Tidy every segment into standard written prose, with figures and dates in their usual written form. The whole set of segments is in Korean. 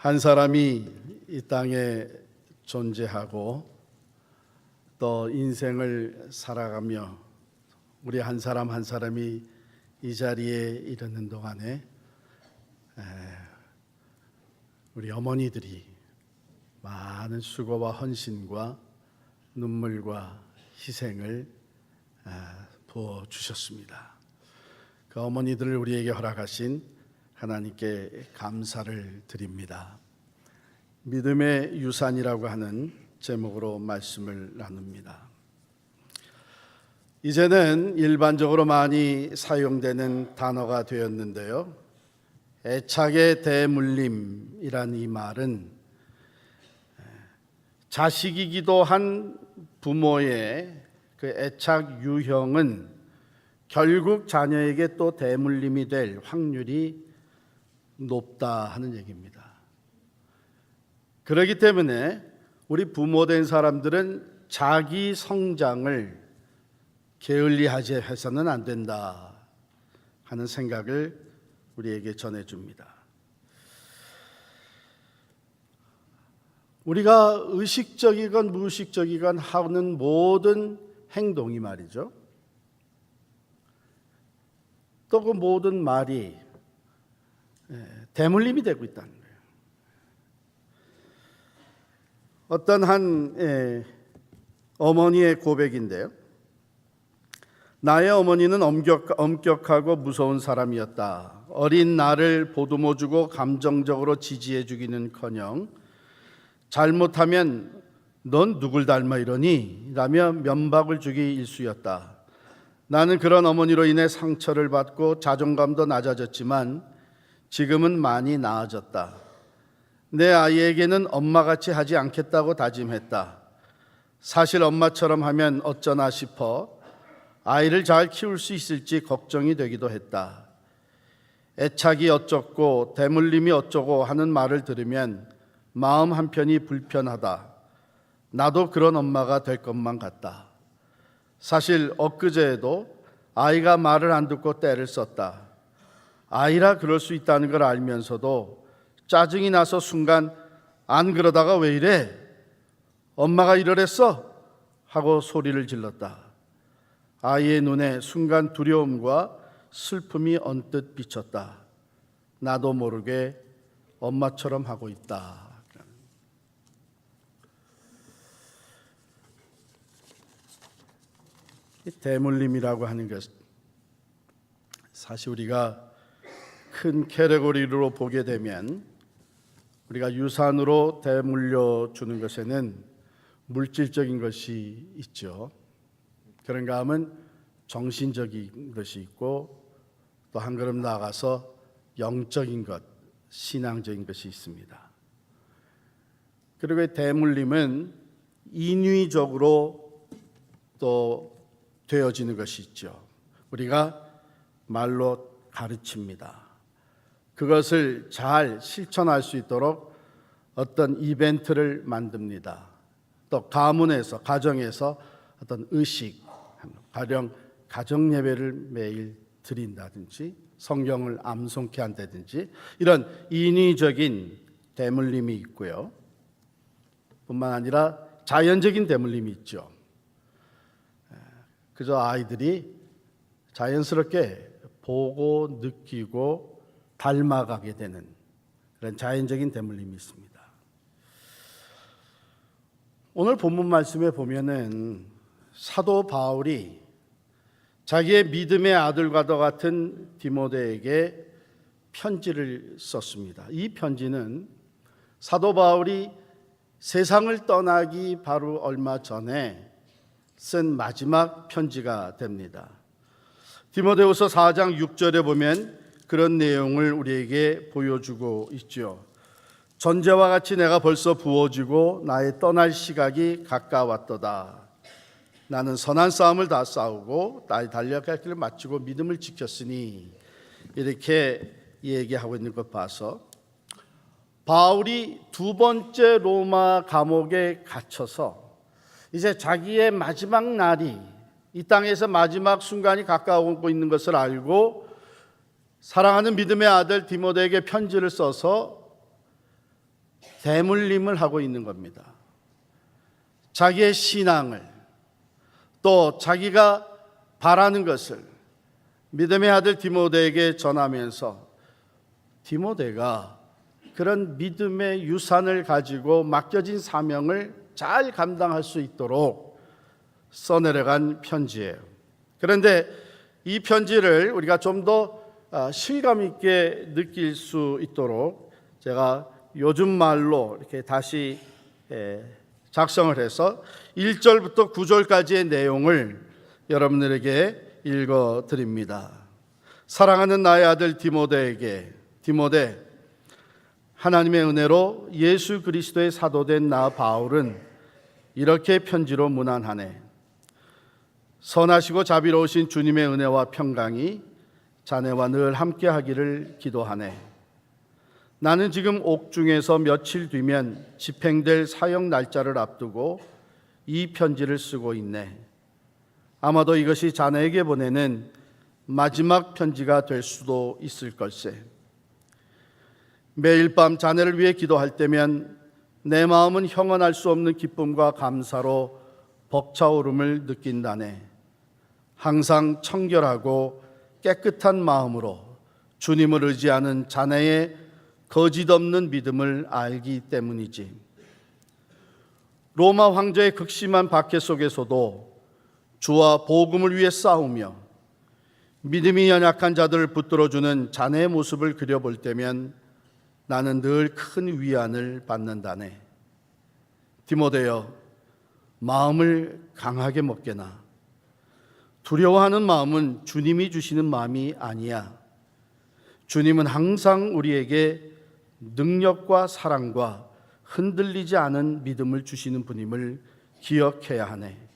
한 사람이 이 땅에 존재하고 또 인생을 살아가며 우리 한 사람 한 사람이 이 자리에 이르는 동안에 우리 어머니들이 많은 수고와 헌신과 눈물과 희생을 부어주셨습니다. 그 어머니들을 우리에게 허락하신 하나님께 감사를 드립니다. 믿음의 유산이라고 하는 제목으로 말씀을 나눕니다. 이제는 일반적으로 많이 사용되는 단어가 되었는데요, 애착의 대물림이란 이 말은 자식이기도 한 부모의 그 애착 유형은 결국 자녀에게 또 대물림이 될 확률이 높다 하는 얘기입니다. 그렇기 때문에 우리 부모된 사람들은 자기 성장을 게을리하게 해서는 안 된다 하는 생각을 우리에게 전해줍니다. 우리가 의식적이건 무의식적이건 하는 모든 행동이 말이죠, 또 그 모든 말이 대물림이 되고 있다는 거예요. 어떤 한 어머니의 고백인데요, 나의 어머니는 엄격하고 무서운 사람이었다. 어린 나를 보듬어주고 감정적으로 지지해주기는커녕 잘못하면 넌 누굴 닮아 이러니? 라며 면박을 주기 일쑤였다. 나는 그런 어머니로 인해 상처를 받고 자존감도 낮아졌지만 지금은 많이 나아졌다. 내 아이에게는 엄마같이 하지 않겠다고 다짐했다. 사실 엄마처럼 하면 어쩌나 싶어 아이를 잘 키울 수 있을지 걱정이 되기도 했다. 애착이 어쩌고 대물림이 어쩌고 하는 말을 들으면 마음 한편이 불편하다. 나도 그런 엄마가 될 것만 같다. 사실 엊그제에도 아이가 말을 안 듣고 떼를 썼다. 아이라 그럴 수 있다는 걸 알면서도 짜증이 나서 순간 안 그러다가 왜 이래? 엄마가 이러랬어? 하고 소리를 질렀다. 아이의 눈에 순간 두려움과 슬픔이 언뜻 비쳤다. 나도 모르게 엄마처럼 하고 있다. 대물림이라고 하는 것, 사실 우리가 큰 캐테고리로 보게 되면 우리가 유산으로 대물려 주는 것에는 물질적인 것이 있죠. 그런가 하면 정신적인 것이 있고 또 한 걸음 나아가서 영적인 것, 신앙적인 것이 있습니다. 그리고 대물림은 인위적으로 또 되어지는 것이 있죠. 우리가 말로 가르칩니다. 그것을 잘 실천할 수 있도록 어떤 이벤트를 만듭니다. 또 가문에서, 가정에서 어떤 의식, 가령 가정 예배를 매일 드린다든지 성경을 암송케 한다든지 이런 인위적인 대물림이 있고요, 뿐만 아니라 자연적인 대물림이 있죠. 그저 아이들이 자연스럽게 보고 느끼고 닮아가게 되는 그런 자연적인 대물림이 있습니다. 오늘 본문 말씀에 보면은 사도 바울이 자기의 믿음의 아들과도 같은 디모데에게 편지를 썼습니다. 이 편지는 사도 바울이 세상을 떠나기 바로 얼마 전에 쓴 마지막 편지가 됩니다. 디모데후서 4장 6절에 보면 그런 내용을 우리에게 보여주고 있죠. 전제와 같이 내가 벌써 부어지고 나의 떠날 시각이 가까웠도다. 나는 선한 싸움을 다 싸우고 나의 달려갈 길을 마치고 믿음을 지켰으니, 이렇게 얘기하고 있는 것 봐서 바울이 두 번째 로마 감옥에 갇혀서 이제 자기의 마지막 날이, 이 땅에서 마지막 순간이 가까워오고 있는 것을 알고 사랑하는 믿음의 아들 디모데에게 편지를 써서 대물림을 하고 있는 겁니다. 자기의 신앙을, 또 자기가 바라는 것을 믿음의 아들 디모데에게 전하면서 디모데가 그런 믿음의 유산을 가지고 맡겨진 사명을 잘 감당할 수 있도록 써내려간 편지예요. 그런데 이 편지를 우리가 좀 더 실감 있게 느낄 수 있도록 제가 요즘 말로 이렇게 다시 작성을 해서 1절부터 9절까지의 내용을 여러분들에게 읽어 드립니다. 사랑하는 나의 아들 디모데에게, 디모데, 하나님의 은혜로 예수 그리스도의 사도된 나 바울은 이렇게 편지로 문안하네. 선하시고 자비로우신 주님의 은혜와 평강이 자네와 늘 함께 하기를 기도하네. 나는 지금 옥중에서 며칠 뒤면 집행될 사형 날짜를 앞두고 이 편지를 쓰고 있네. 아마도 이것이 자네에게 보내는 마지막 편지가 될 수도 있을 걸세. 매일 밤 자네를 위해 기도할 때면 내 마음은 형언할 수 없는 기쁨과 감사로 벅차오름을 느낀다네. 항상 청결하고 깨끗한 마음으로 주님을 의지하는 자네의 거짓 없는 믿음을 알기 때문이지. 로마 황제의 극심한 박해 속에서도 주와 복음을 위해 싸우며 믿음이 연약한 자들을 붙들어주는 자네의 모습을 그려볼 때면 나는 늘 큰 위안을 받는다네. 디모데여, 마음을 강하게 먹게나. 두려워하는 마음은 주님이 주시는 마음이 아니야. 주님은 항상 우리에게 능력과 사랑과 흔들리지 않은 믿음을 주시는 분임을 기억해야 하네.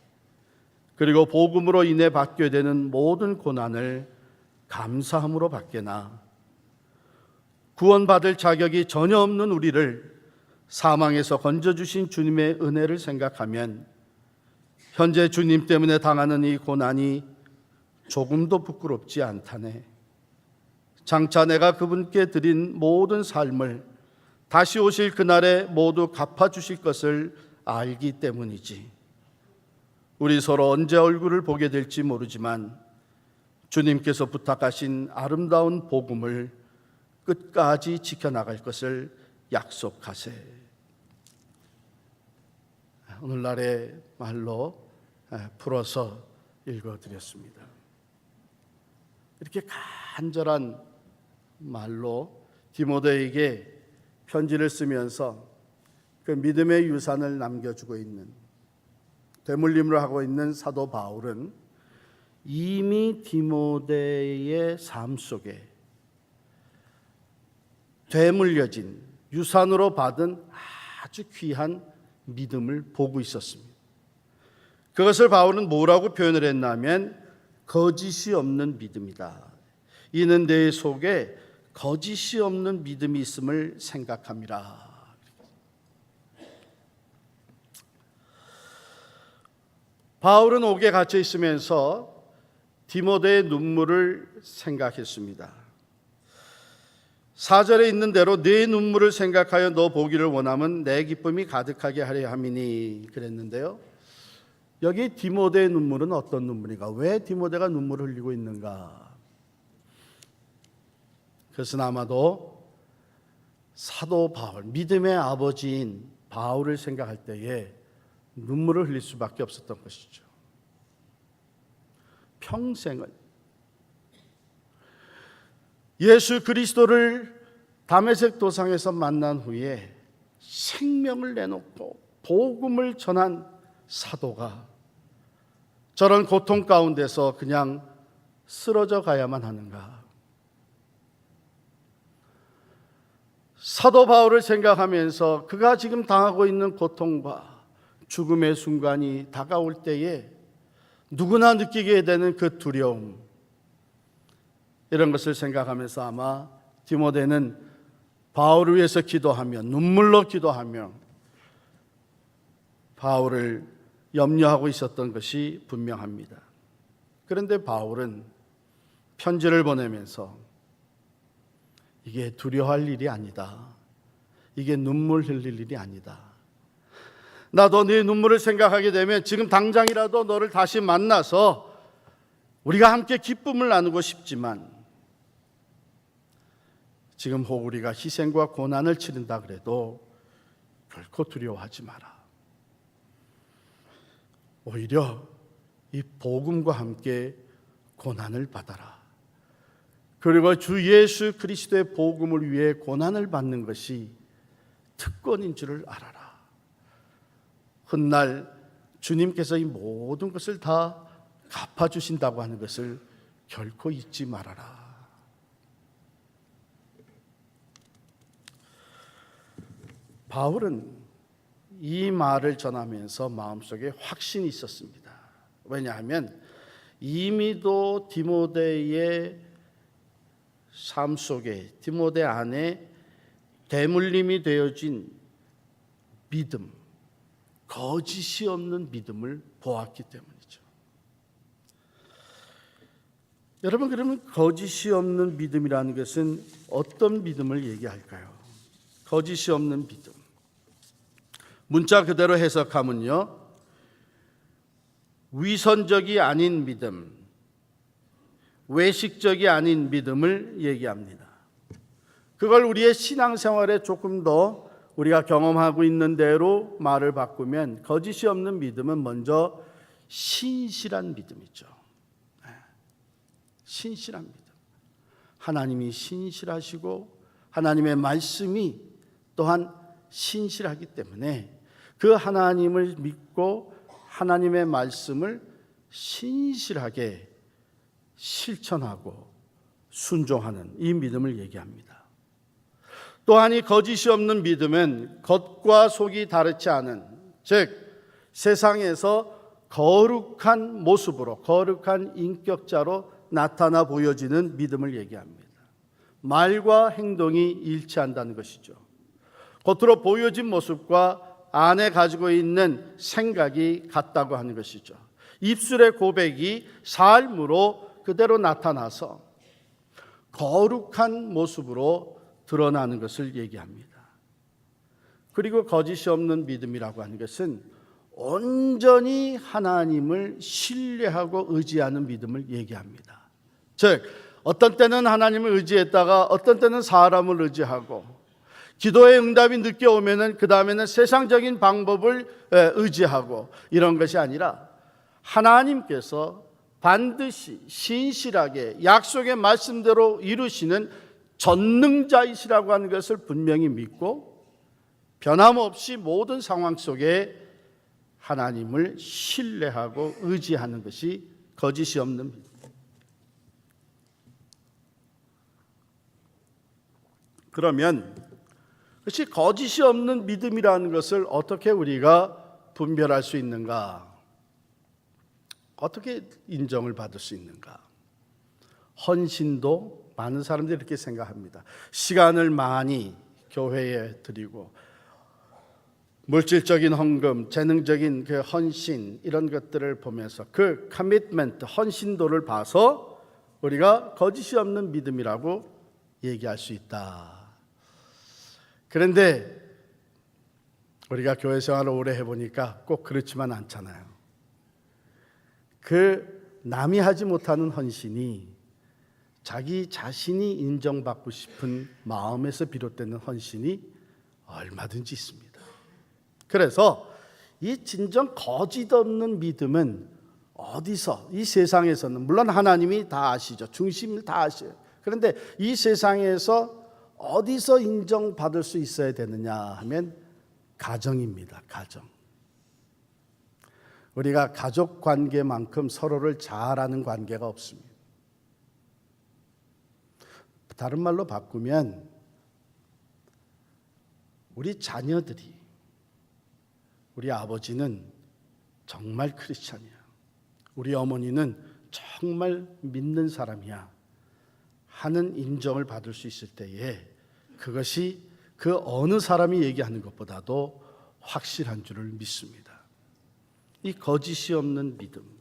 그리고 복음으로 인해 받게 되는 모든 고난을 감사함으로 받게나. 구원받을 자격이 전혀 없는 우리를 사망에서 건져주신 주님의 은혜를 생각하면 현재 주님 때문에 당하는 이 고난이 조금도 부끄럽지 않다네. 장차 내가 그분께 드린 모든 삶을 다시 오실 그날에 모두 갚아주실 것을 알기 때문이지. 우리 서로 언제 얼굴을 보게 될지 모르지만 주님께서 부탁하신 아름다운 복음을 끝까지 지켜나갈 것을 약속하세. 오늘날의 말로 풀어서 읽어드렸습니다. 이렇게 간절한 말로 디모데에게 편지를 쓰면서 그 믿음의 유산을 남겨주고 있는, 되물림을 하고 있는 사도 바울은 이미 디모데의 삶 속에 되물려진 유산으로 받은 아주 귀한 믿음을 보고 있었습니다. 그것을 바울은 뭐라고 표현을 했냐면 거짓이 없는 믿음이다. 이는 내 속에 거짓이 없는 믿음이 있음을 생각함이라. 바울은 옥에 갇혀 있으면서 디모데의 눈물을 생각했습니다. 4절에 있는 대로 내 눈물을 생각하여 너 보기를 원하면 내 기쁨이 가득하게 하려 함이니 그랬는데요. 여기 디모데의 눈물은 어떤 눈물인가? 왜 디모데가 눈물을 흘리고 있는가? 그것은 아마도 사도 바울, 믿음의 아버지인 바울을 생각할 때에 눈물을 흘릴 수밖에 없었던 것이죠. 평생을 예수 그리스도를 다메섹 도상에서 만난 후에 생명을 내놓고 복음을 전한 사도가 저런 고통 가운데서 그냥 쓰러져 가야만 하는가? 사도 바울을 생각하면서 그가 지금 당하고 있는 고통과 죽음의 순간이 다가올 때에 누구나 느끼게 되는 그 두려움, 이런 것을 생각하면서 아마 디모데는 바울을 위해서 기도하며 눈물로 기도하며 바울을 염려하고 있었던 것이 분명합니다. 그런데 바울은 편지를 보내면서 이게 두려워할 일이 아니다. 이게 눈물 흘릴 일이 아니다. 나도 네 눈물을 생각하게 되면 지금 당장이라도 너를 다시 만나서 우리가 함께 기쁨을 나누고 싶지만, 지금 혹 우리가 희생과 고난을 치른다 그래도 결코 두려워하지 마라. 오히려 이 복음과 함께 고난을 받아라. 그리고 주 예수 그리스도의 복음을 위해 고난을 받는 것이 특권인 줄을 알아라. 훗날 주님께서 이 모든 것을 다 갚아주신다고 하는 것을 결코 잊지 말아라. 바울은 이 말을 전하면서 마음속에 확신이 있었습니다. 왜냐하면 이미도 디모데의 삶 속에, 디모데 안에 대물림이 되어진 믿음, 거짓이 없는 믿음을 보았기 때문이죠. 여러분, 그러면 거짓이 없는 믿음이라는 것은 어떤 믿음을 얘기할까요? 거짓이 없는 믿음. 문자 그대로 해석하면요, 위선적이 아닌 믿음, 외식적이 아닌 믿음을 얘기합니다. 그걸 우리의 신앙생활에 조금 더 우리가 경험하고 있는 대로 말을 바꾸면, 거짓이 없는 믿음은 먼저 신실한 믿음이죠. 신실한 믿음. 하나님이 신실하시고 하나님의 말씀이 또한 신실하기 때문에 그 하나님을 믿고 하나님의 말씀을 신실하게 실천하고 순종하는 이 믿음을 얘기합니다. 또한 이 거짓이 없는 믿음은 겉과 속이 다르지 않은, 즉 세상에서 거룩한 모습으로, 거룩한 인격자로 나타나 보여지는 믿음을 얘기합니다. 말과 행동이 일치한다는 것이죠. 겉으로 보여진 모습과 안에 가지고 있는 생각이 같다고 하는 것이죠. 입술의 고백이 삶으로 그대로 나타나서 거룩한 모습으로 드러나는 것을 얘기합니다. 그리고 거짓이 없는 믿음이라고 하는 것은 온전히 하나님을 신뢰하고 의지하는 믿음을 얘기합니다. 즉, 어떤 때는 하나님을 의지했다가 어떤 때는 사람을 의지하고, 기도의 응답이 늦게 오면은 그 다음에는 세상적인 방법을 의지하고, 이런 것이 아니라 하나님께서 반드시 신실하게 약속의 말씀대로 이루시는 전능자이시라고 하는 것을 분명히 믿고, 변함없이 모든 상황 속에 하나님을 신뢰하고 의지하는 것이 거짓이 없는 믿음. 그러면 그것이 거짓이 없는 믿음이라는 것을 어떻게 우리가 분별할 수 있는가? 어떻게 인정을 받을 수 있는가? 헌신도 많은 사람들이 이렇게 생각합니다. 시간을 많이 교회에 드리고 물질적인 헌금, 재능적인 그 헌신, 이런 것들을 보면서 그 커미트먼트, 헌신도를 봐서 우리가 거짓이 없는 믿음이라고 얘기할 수 있다. 그런데 우리가 교회 생활을 오래 해보니까 꼭 그렇지만 않잖아요. 그 남이 하지 못하는 헌신이 자기 자신이 인정받고 싶은 마음에서 비롯되는 헌신이 얼마든지 있습니다. 그래서 이 진정 거짓 없는 믿음은 어디서, 이 세상에서는 물론 하나님이 다 아시죠. 중심을 다 아셔요. 그런데 이 세상에서 어디서 인정받을 수 있어야 되느냐 하면 가정입니다. 가정. 우리가 가족 관계만큼 서로를 잘 아는 관계가 없습니다. 다른 말로 바꾸면 우리 자녀들이, 우리 아버지는 정말 크리스찬이야, 우리 어머니는 정말 믿는 사람이야 하는 인정을 받을 수 있을 때에 그것이 그 어느 사람이 얘기하는 것보다도 확실한 줄을 믿습니다. 이 거짓이 없는 믿음,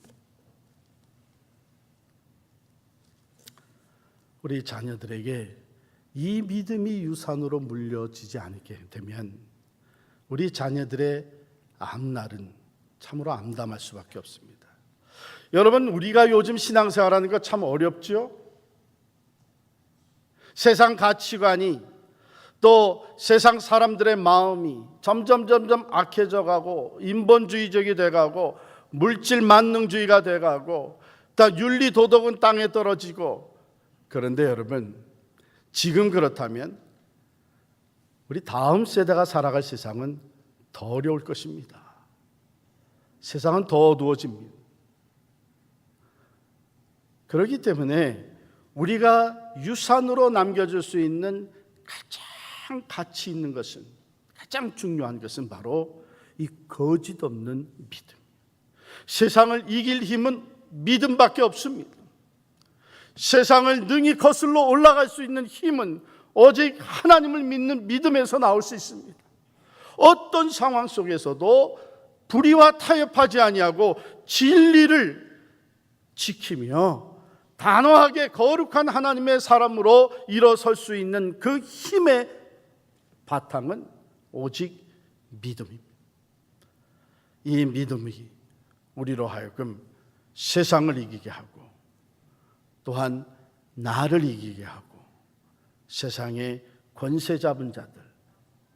우리 자녀들에게 이 믿음이 유산으로 물려지지 않게 되면 우리 자녀들의 앞날은 참으로 암담할 수밖에 없습니다. 여러분, 우리가 요즘 신앙생활하는 거 참 어렵죠? 세상 가치관이 또 세상 사람들의 마음이 점점 악해져 가고 인본주의적이 돼 가고 물질 만능주의가 돼 가고 다 윤리 도덕은 땅에 떨어지고, 그런데 여러분, 지금 그렇다면 우리 다음 세대가 살아갈 세상은 더 어려울 것입니다. 세상은 더 어두워집니다. 그렇기 때문에 우리가 유산으로 남겨줄 수 있는 가장 가치 있는 것은, 가장 중요한 것은 바로 이 거짓 없는 믿음. 세상을 이길 힘은 믿음밖에 없습니다. 세상을 능히 거슬러 올라갈 수 있는 힘은 오직 하나님을 믿는 믿음에서 나올 수 있습니다. 어떤 상황 속에서도 불의와 타협하지 아니하고 진리를 지키며 단호하게 거룩한 하나님의 사람으로 일어설 수 있는 그 힘의 바탕은 오직 믿음입니다. 이 믿음이 우리로 하여금 세상을 이기게 하고 또한 나를 이기게 하고 세상의 권세 잡은 자들,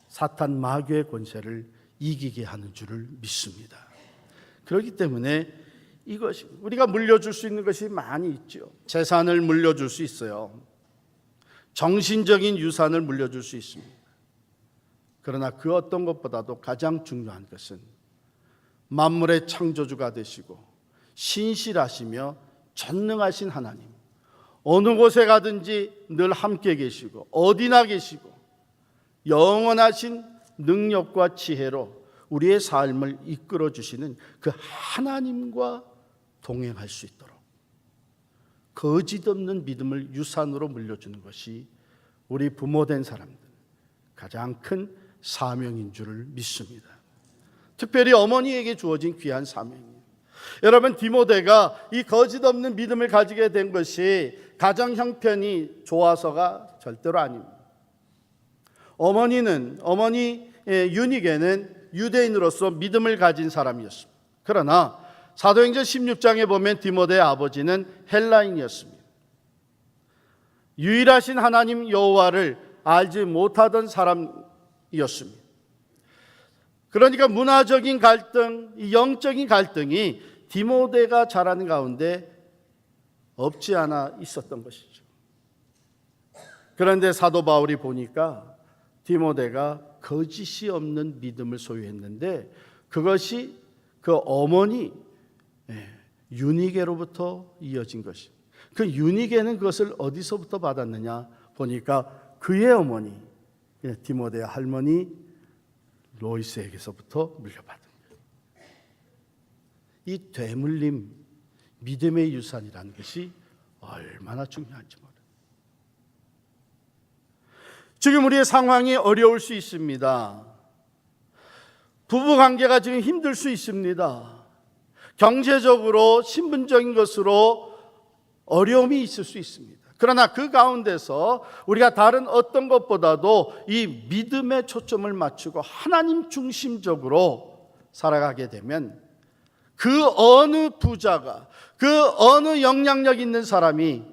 사탄 마귀의 권세를 이기게 하는 줄을 믿습니다. 그렇기 때문에 이것이 우리가 물려줄 수 있는 것이 많이 있죠. 재산을 물려줄 수 있어요. 정신적인 유산을 물려줄 수 있습니다. 그러나 그 어떤 것보다도 가장 중요한 것은 만물의 창조주가 되시고 신실하시며 전능하신 하나님, 어느 곳에 가든지 늘 함께 계시고 어디나 계시고 영원하신 능력과 지혜로 우리의 삶을 이끌어 주시는 그 하나님과 동행할 수 있도록 거짓 없는 믿음을 유산으로 물려주는 것이 우리 부모된 사람들 가장 큰 사명인 줄을 믿습니다. 특별히 어머니에게 주어진 귀한 사명이에요. 여러분, 디모데가 이 거짓 없는 믿음을 가지게 된 것이 가정 형편이 좋아서가 절대로 아닙니다. 어머니 유니게는 유대인으로서 믿음을 가진 사람이었습니다. 그러나 사도행전 16장에 보면 디모데의 아버지는 헬라인이었습니다. 유일하신 하나님 여호와를 알지 못하던 사람이었습니다. 그러니까 문화적인 갈등, 이 영적인 갈등이 디모데가 자라는 가운데 없지 않아 있었던 것이죠. 그런데 사도 바울이 보니까 디모데가 거짓이 없는 믿음을 소유했는데 그것이 그 어머니 유니게로부터 이어진 것이. 그 유니게는 그것을 어디서부터 받았느냐 보니까 그의 어머니 디모데의 할머니 로이스에게서부터 물려받은 거예요. 이 되물림, 믿음의 유산이라는 것이 얼마나 중요한지 몰라요. 지금 우리의 상황이 어려울 수 있습니다. 부부관계가 지금 힘들 수 있습니다. 경제적으로 신분적인 것으로 어려움이 있을 수 있습니다. 그러나 그 가운데서 우리가 다른 어떤 것보다도 이 믿음에 초점을 맞추고 하나님 중심적으로 살아가게 되면 그 어느 부자가, 그 어느 영향력 있는 사람이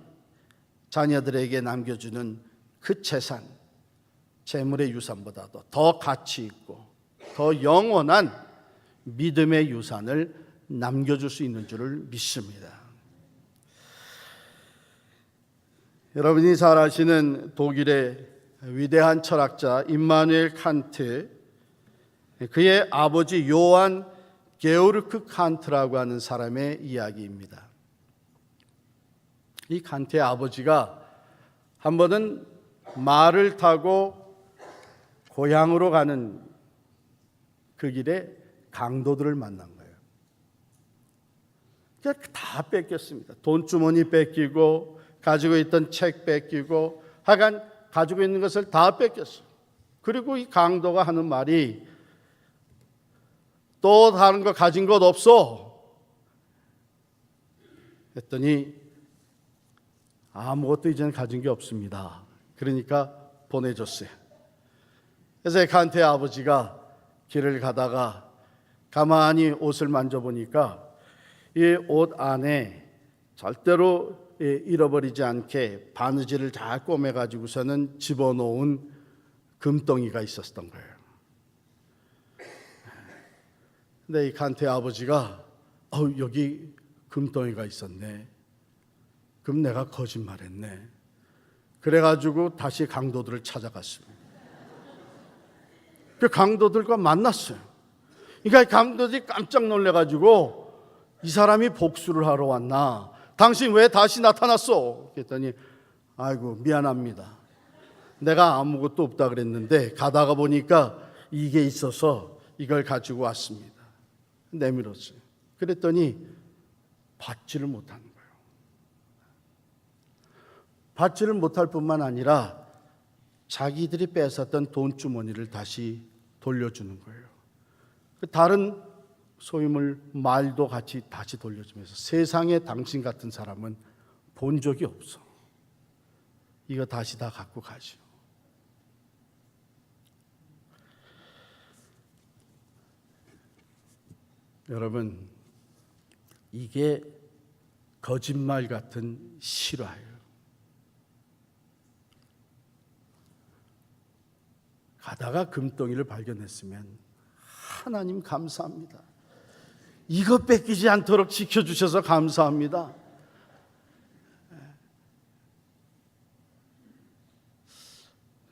자녀들에게 남겨주는 그 재산, 재물의 유산보다도 더 가치 있고 더 영원한 믿음의 유산을 남겨줄 수 있는 줄을 믿습니다. 여러분이 잘 아시는 독일의 위대한 철학자 임마누엘 칸트, 그의 아버지 요한 게오르크 칸트라고 하는 사람의 이야기입니다. 이 칸트의 아버지가 한 번은 말을 타고 고향으로 가는 그 길에 강도들을 만난 거예요. 다 뺏겼습니다. 돈주머니 뺏기고 가지고 있던 책 뺏기고 하여간 가지고 있는 것을 다 뺏겼어요. 그리고 이 강도가 하는 말이 또 다른 거 가진 것 없어? 했더니 아무것도 이제는 가진 게 없습니다. 그러니까 보내줬어요. 그래서 간테 아버지가 길을 가다가 가만히 옷을 만져보니까 이 옷 안에 절대로 잃어버리지 않게 바느질을 잘 꼬매가지고서는 집어넣은 금덩이가 있었던 거예요. 근데 이 간테 아버지가 여기 금덩이가 있었네. 그럼 내가 거짓말했네. 그래가지고 다시 강도들을 찾아갔습니다. 그 강도들과 만났어요. 그러니까 강도들이 깜짝 놀래가지고 이 사람이 복수를 하러 왔나? 당신 왜 다시 나타났어? 그랬더니 아이고 미안합니다. 내가 아무것도 없다 그랬는데 가다가 보니까 이게 있어서 이걸 가지고 왔습니다. 내밀었어요. 그랬더니 받지를 못하는 거예요. 받지를 못할 뿐만 아니라 자기들이 뺏었던 돈 주머니를 다시 돌려주는 거예요. 다른 소유물 말도 같이 다시 돌려주면서 세상에 당신 같은 사람은 본 적이 없어. 이거 다시 다 갖고 가시오. 여러분, 이게 거짓말 같은 실화예요. 가다가 금덩이를 발견했으면 하나님 감사합니다. 이거 뺏기지 않도록 지켜주셔서 감사합니다.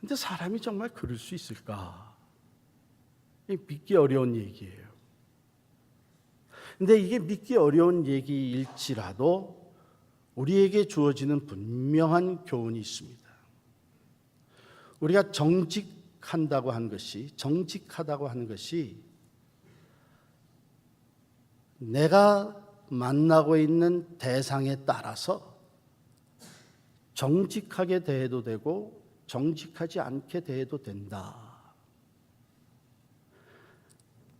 근데 사람이 정말 그럴 수 있을까? 믿기 어려운 얘기예요. 근데 이게 믿기 어려운 얘기일지라도 우리에게 주어지는 분명한 교훈이 있습니다. 우리가 정직하다고 하는 것이 내가 만나고 있는 대상에 따라서 정직하게 대해도 되고 정직하지 않게 대해도 된다.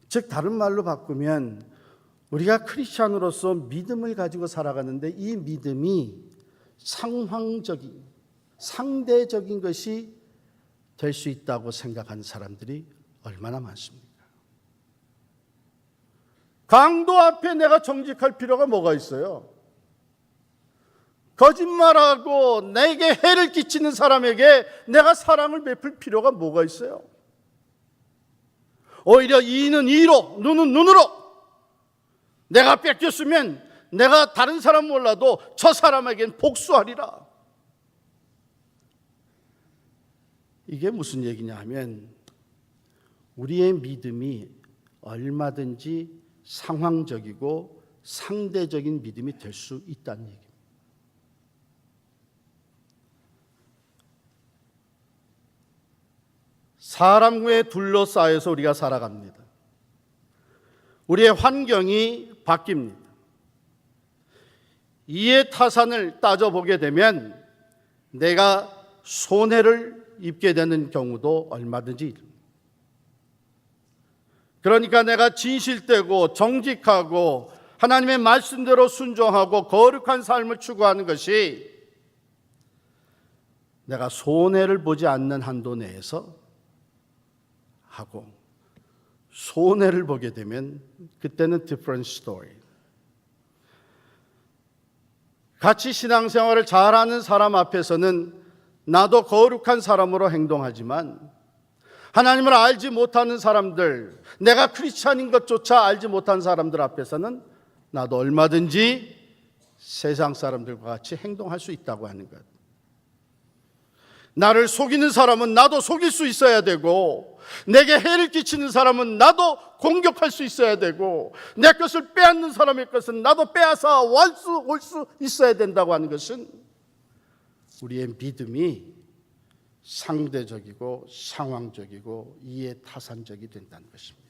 즉 다른 말로 바꾸면 우리가 크리스찬으로서 믿음을 가지고 살아가는데 이 믿음이 상황적인, 상대적인 것이 될 수 있다고 생각하는 사람들이 얼마나 많습니까? 강도 앞에 내가 정직할 필요가 뭐가 있어요? 거짓말하고 내게 해를 끼치는 사람에게 내가 사랑을 베풀 필요가 뭐가 있어요? 오히려 이는 이로, 눈은 눈으로. 내가 뺏겼으면 내가 다른 사람 몰라도 저 사람에겐 복수하리라. 이게 무슨 얘기냐 하면 우리의 믿음이 얼마든지 상황적이고 상대적인 믿음이 될 수 있다는 얘기입니다. 사람에 둘러싸여서 우리가 살아갑니다. 우리의 환경이 바뀝니다. 이해 타산을 따져보게 되면 내가 손해를 입게 되는 경우도 얼마든지 있습니다. 그러니까 내가 진실되고 정직하고 하나님의 말씀대로 순종하고 거룩한 삶을 추구하는 것이 내가 손해를 보지 않는 한도 내에서 하고 손해를 보게 되면 그때는 different story. 같이 신앙생활을 잘하는 사람 앞에서는 나도 거룩한 사람으로 행동하지만 하나님을 알지 못하는 사람들, 내가 크리스찬인 것조차 알지 못한 사람들 앞에서는 나도 얼마든지 세상 사람들과 같이 행동할 수 있다고 하는 것. 나를 속이는 사람은 나도 속일 수 있어야 되고, 내게 해를 끼치는 사람은 나도 공격할 수 있어야 되고, 내 것을 빼앗는 사람의 것은 나도 빼앗아 올 수 있어야 된다고 하는 것은 우리의 믿음이 상대적이고 상황적이고 이해타산적이 된다는 것입니다.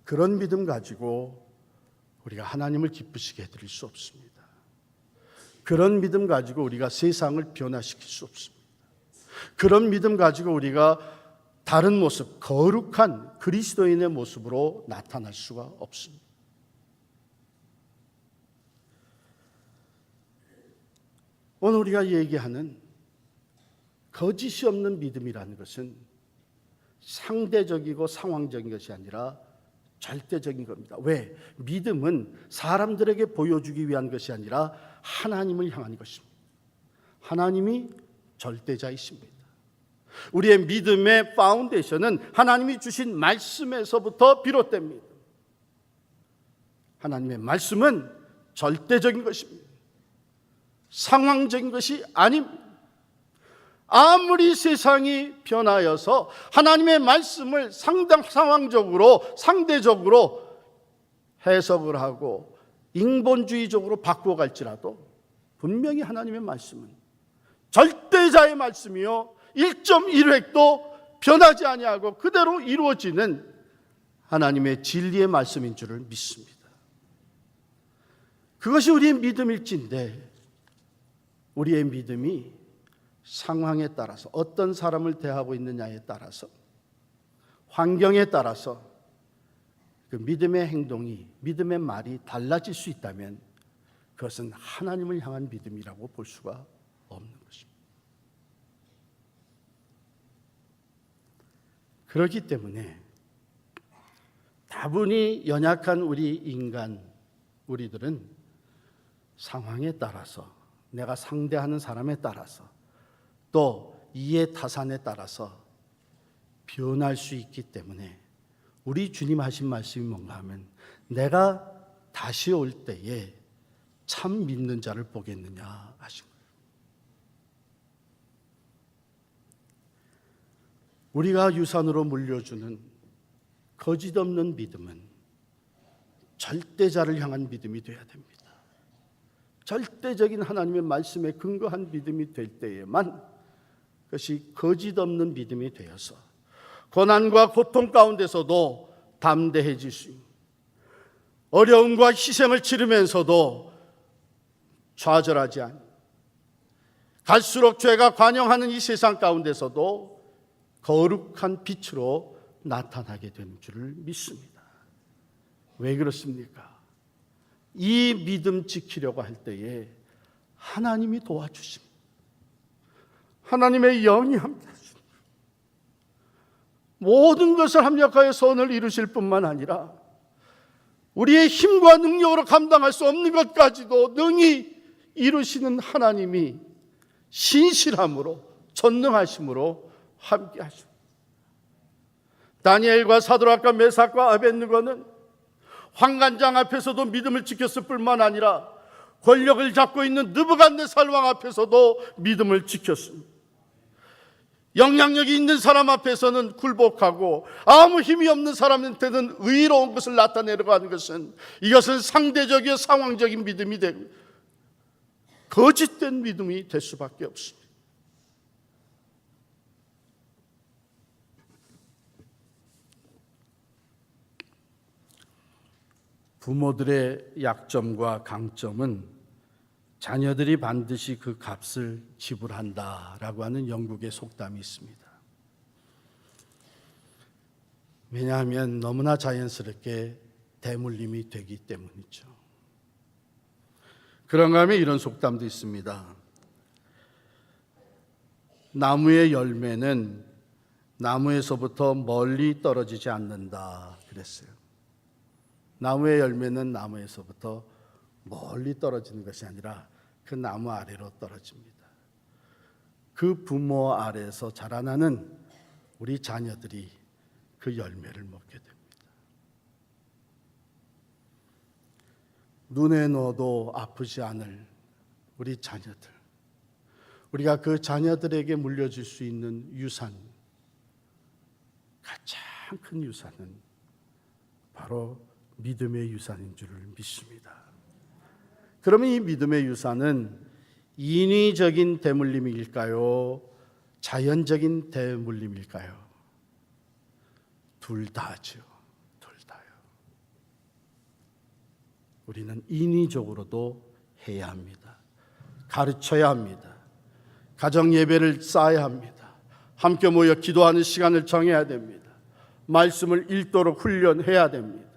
그런 믿음 가지고 우리가 하나님을 기쁘시게 해드릴 수 없습니다. 그런 믿음 가지고 우리가 세상을 변화시킬 수 없습니다. 그런 믿음 가지고 우리가 다른 모습, 거룩한 그리스도인의 모습으로 나타날 수가 없습니다. 오늘 우리가 얘기하는 거짓이 없는 믿음이라는 것은 상대적이고 상황적인 것이 아니라 절대적인 겁니다. 왜? 믿음은 사람들에게 보여주기 위한 것이 아니라 하나님을 향한 것입니다. 하나님이 절대자이십니다. 우리의 믿음의 파운데이션은 하나님이 주신 말씀에서부터 비롯됩니다. 하나님의 말씀은 절대적인 것입니다. 상황적인 것이 아닙니다. 아무리 세상이 변하여서 하나님의 말씀을 상황적으로 상대적으로 해석을 하고 인본주의적으로 바꾸어갈지라도 분명히 하나님의 말씀은 절대자의 말씀이요 1.1획도 변하지 아니하고 그대로 이루어지는 하나님의 진리의 말씀인 줄을 믿습니다. 그것이 우리의 믿음일진데 우리의 믿음이 상황에 따라서 어떤 사람을 대하고 있느냐에 따라서 환경에 따라서 그 믿음의 행동이 믿음의 말이 달라질 수 있다면 그것은 하나님을 향한 믿음이라고 볼 수가 없는 것입니다. 그렇기 때문에 다분히 연약한 우리들은 상황에 따라서 내가 상대하는 사람에 따라서 또 이해 타산에 따라서 변할 수 있기 때문에 우리 주님 하신 말씀이 뭔가 하면 내가 다시 올 때에 참 믿는 자를 보겠느냐 하신 거예요. 우리가 유산으로 물려주는 거짓 없는 믿음은 절대자를 향한 믿음이 되어야 됩니다. 절대적인 하나님의 말씀에 근거한 믿음이 될 때에만 그것이 거짓 없는 믿음이 되어서 고난과 고통 가운데서도 담대해질 수 있는, 어려움과 희생을 치르면서도 좌절하지 않는, 갈수록 죄가 관영하는 이 세상 가운데서도 거룩한 빛으로 나타나게 되는 줄을 믿습니다. 왜 그렇습니까? 이 믿음 지키려고 할 때에 하나님이 도와주십니다. 하나님의 영이 함께 하십니다. 모든 것을 합력하여 선을 이루실 뿐만 아니라 우리의 힘과 능력으로 감당할 수 없는 것까지도 능히 이루시는 하나님이 신실함으로 전능하심으로 함께 하십니다. 다니엘과 사드락과 메삭과 아벳느고는 환관장 앞에서도 믿음을 지켰을 뿐만 아니라 권력을 잡고 있는 느부갓네살 왕 앞에서도 믿음을 지켰습니다. 영향력이 있는 사람 앞에서는 굴복하고 아무 힘이 없는 사람한테는 의로운 것을 나타내려고 하는 것은 이것은 상대적이고 상황적인 믿음이 되고 거짓된 믿음이 될 수밖에 없습니다. 부모들의 약점과 강점은 자녀들이 반드시 그 값을 지불한다라고 하는 영국의 속담이 있습니다. 왜냐하면 너무나 자연스럽게 대물림이 되기 때문이죠. 그런가 하면 이런 속담도 있습니다. 나무의 열매는 나무에서부터 멀리 떨어지지 않는다 그랬어요. 나무의 열매는 나무에서부터 멀리 떨어지는 것이 아니라 그 나무 아래로 떨어집니다. 그 부모 아래에서 자라나는 우리 자녀들이 그 열매를 먹게 됩니다. 눈에 넣어도 아프지 않을 우리 자녀들, 우리가 그 자녀들에게 물려줄 수 있는 유산, 가장 큰 유산은 바로 믿음의 유산인 줄을 믿습니다. 그러면 이 믿음의 유산은 인위적인 대물림일까요? 자연적인 대물림일까요? 둘 다죠. 둘 다요. 우리는 인위적으로도 해야 합니다. 가르쳐야 합니다. 가정 예배를 쌓아야 합니다. 함께 모여 기도하는 시간을 정해야 됩니다. 말씀을 읽도록 훈련해야 됩니다.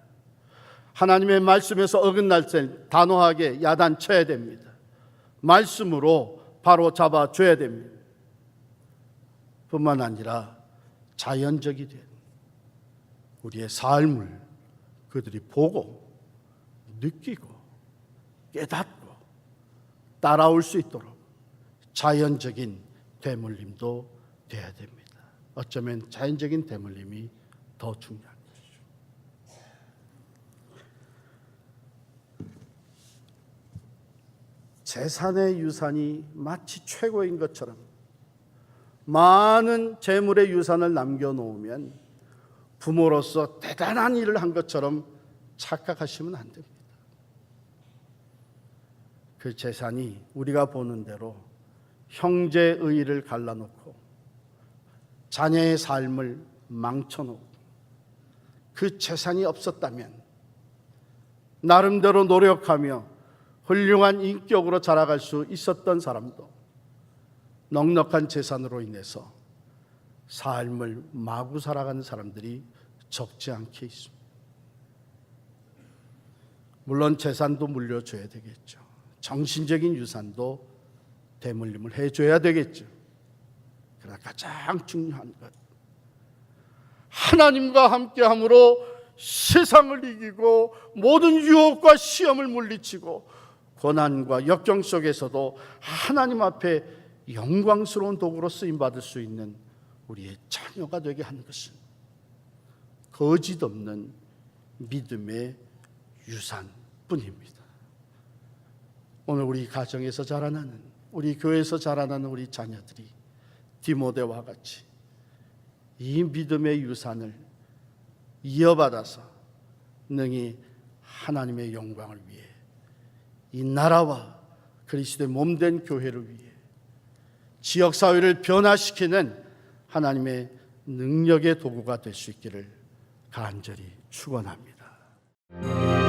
하나님의 말씀에서 어긋날 때 단호하게 야단쳐야 됩니다. 말씀으로 바로 잡아줘야 됩니다. 뿐만 아니라 자연적이 된 우리의 삶을 그들이 보고 느끼고 깨닫고 따라올 수 있도록 자연적인 대물림도 돼야 됩니다. 어쩌면 자연적인 대물림이 더 중요한 것이죠. 재산의 유산이 마치 최고인 것처럼 많은 재물의 유산을 남겨놓으면 부모로서 대단한 일을 한 것처럼 착각하시면 안 됩니다. 그 재산이 우리가 보는 대로 형제의 의를 갈라놓고 자녀의 삶을 망쳐놓고 그 재산이 없었다면 나름대로 노력하며 훌륭한 인격으로 자라갈 수 있었던 사람도 넉넉한 재산으로 인해서 삶을 마구 살아가는 사람들이 적지 않게 있습니다. 물론 재산도 물려줘야 되겠죠. 정신적인 유산도 대물림을 해줘야 되겠죠. 그러나 가장 중요한 것, 하나님과 함께함으로 세상을 이기고 모든 유혹과 시험을 물리치고 고난과 역경 속에서도 하나님 앞에 영광스러운 도구로 쓰임받을 수 있는 우리의 자녀가 되게 하는 것은 거짓 없는 믿음의 유산뿐입니다. 오늘 우리 가정에서 자라나는, 우리 교회에서 자라나는 우리 자녀들이 디모데와 같이 이 믿음의 유산을 이어받아서 능히 하나님의 영광을 위해 이 나라와 그리스도의 몸된 교회를 위해 지역사회를 변화시키는 하나님의 능력의 도구가 될 수 있기를 간절히 축원합니다.